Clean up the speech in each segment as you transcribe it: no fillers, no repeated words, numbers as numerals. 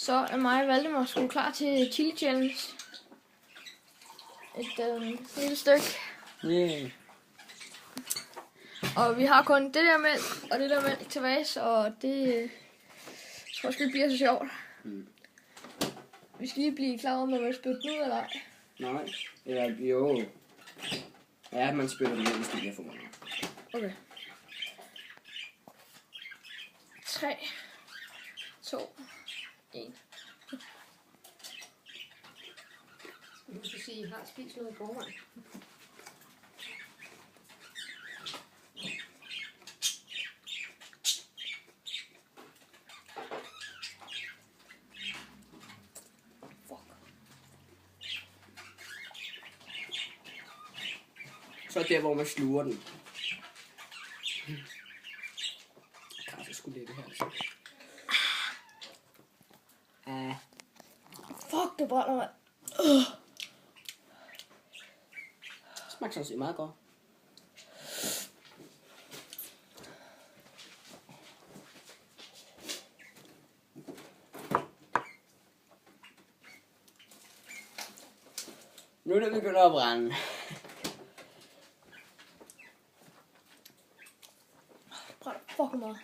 Så er mig og Valdemar sgu klar til Chili Challenge. Et lille stykke. Yeah. Og vi har kun det der mælk og det der mælk tilbage, og det tror jeg det bliver så sjovt. Vi skal lige blive klar om, om man spytter den ud eller ej. Nej, eller jo. Ja, man spytter den ud, hvis det bliver for meget. Okay. 3, 2, 1. Du skal sige, at I har spist noget i forvejen. Så er der, hvor man sluger den. Kaffe skulle det her. Altså. Fuck, det brænder, mand. Smager sådan set meget godt. Nu er det begyndt at brænde. Det brænder fucking meget.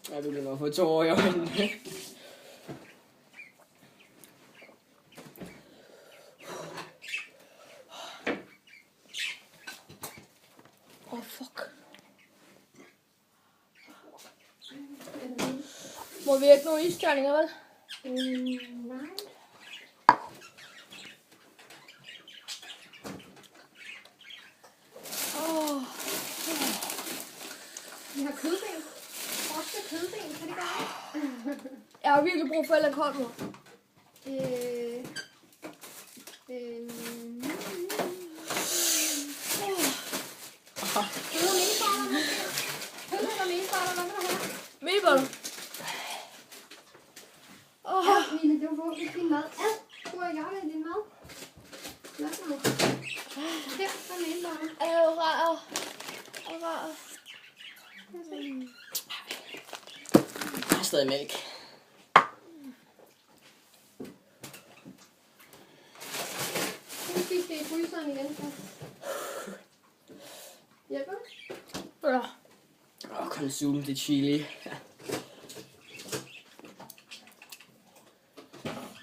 Jeg begynder at få tårer i øjnene. Fuck. Må vi ikke nogle isterninger, vel? Nej. Vi har kødben. Frosne kødben, kan det gøre det? Jeg har virkelig brug for et eller andet koldt nu. Meatballer. Ja, Mille, det var forhåbentlig din mad. Du er i gang med din mad. Lad mig. Her, så er meatballer. Rar. Jeg har stadig mælk. Nu spiser det i fryseren igen. Hjælper det? Ja. Konsum det chili.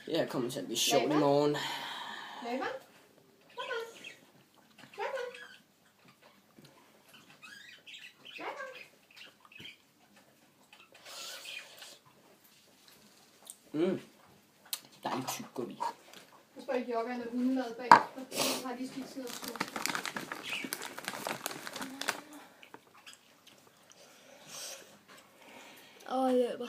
Jeg kommer til at blive sjov i morgen. Hjælper? Dejligt tyk går vi. Jeg tror ikke, jogger noget hundemad bag. Jeg har lige spist noget. Hjælper.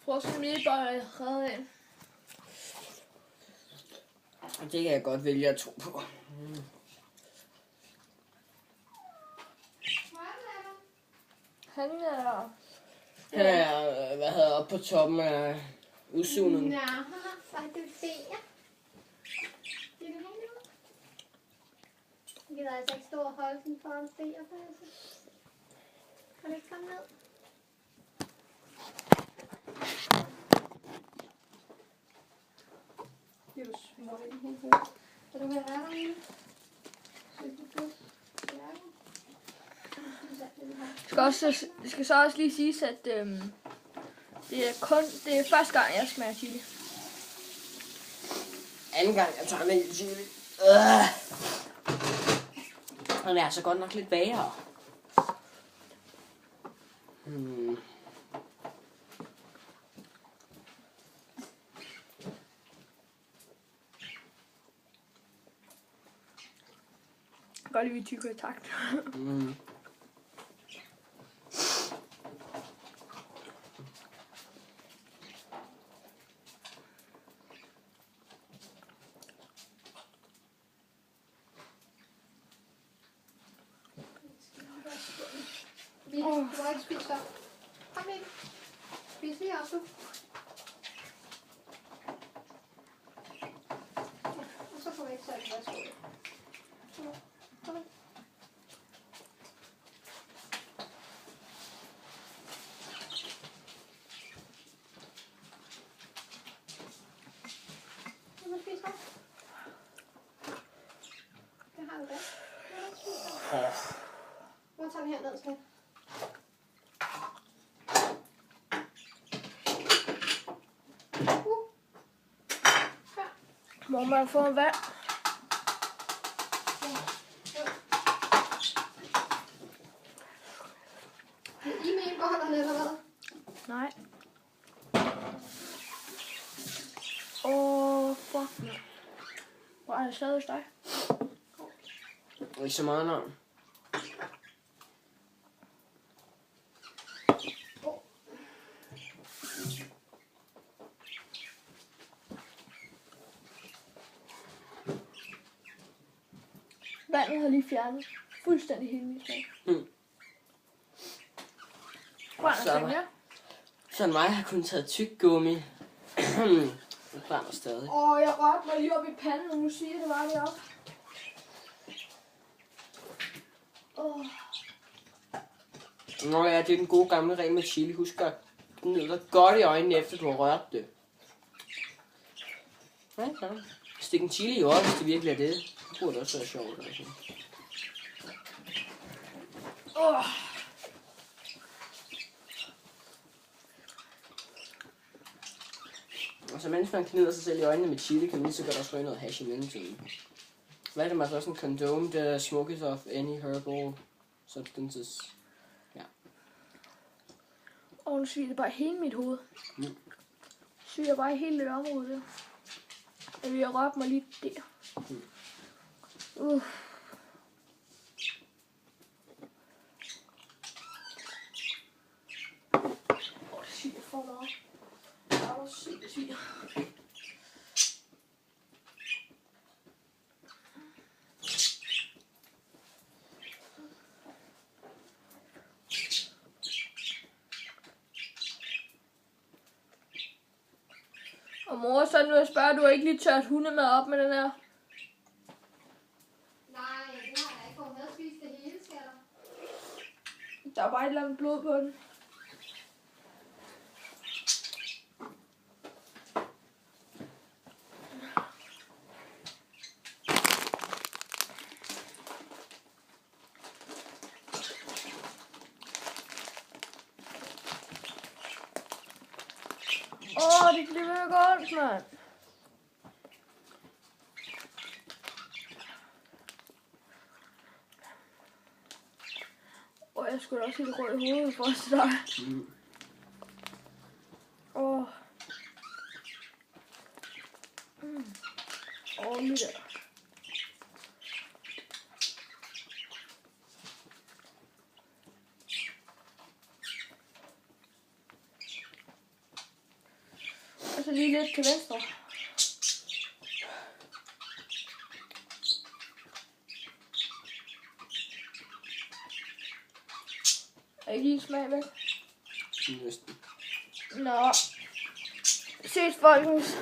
Frosne meatballer er reddet af. Og det kan jeg godt vælge at tro på. Han er... Han er, oppe på toppen af udsugningen. Ja, han har faktisk ferie. Vil du have noget? Jeg gider altså ikke stå og holde den for en feriepasse. Kan du ikke komme ned? Det er jo små i den her hoved. Kan du være der, Mille? Det skal så også lige siges, at det er første gang, jeg smager chili. Anden gang jeg tager med chili. Og det er altså godt nok lidt værre. Godt lige vi tykker i takt. Du har ikke spist op. Kom ind. Spis lige op, du. Og så får vi ikke så et værsgo. Kom ind. og tager den her ned, skat. Må man få en vand? I med beholderne, eller hvad? Nej. Fuck. Hvor er det stadig hos dig? Ikke så meget navn. Vandet har lige fjernet fuldstændig hele mit tøj. Så mere? sådan mig har kun taget tyggegummi. Det brænder stadig. Jeg rørte mig lige op i panden, og nu siger det var det op. Nå ja, det er den gode gamle regel med chili. Husk at gnide dig godt i øjnene, efter du har rørt det. Ja. Stik en chili i øjet, hvis det virkelig er det. Det burde også være sjovt. Altså. Og så mens man knider sig selv i øjnene med chili, kan man lige så godt også røre noget hash i mellemtiden. Hvad er det, man så sådan condone the smokiness of any herbal substances? Ja. Og nu syger det bare hele mit hoved. Syger bare hele det område der. Jeg vil røre mig lige der. Det syger for meget. Det syger. Og mor, så nu jeg spørger, du har ikke lige tørt hundemad op med den her? Nej, det har jeg ikke. Hun havde spist det hele, skatter. Der er bare et eller andet blod på den. Det bliver godt, mand. Jeg skulle også helt rød i hovedet for at starte. Lige der. Og så lige lidt til venstre. Er ikke lige smag væk? Næsten. Nå. Ses, folkens.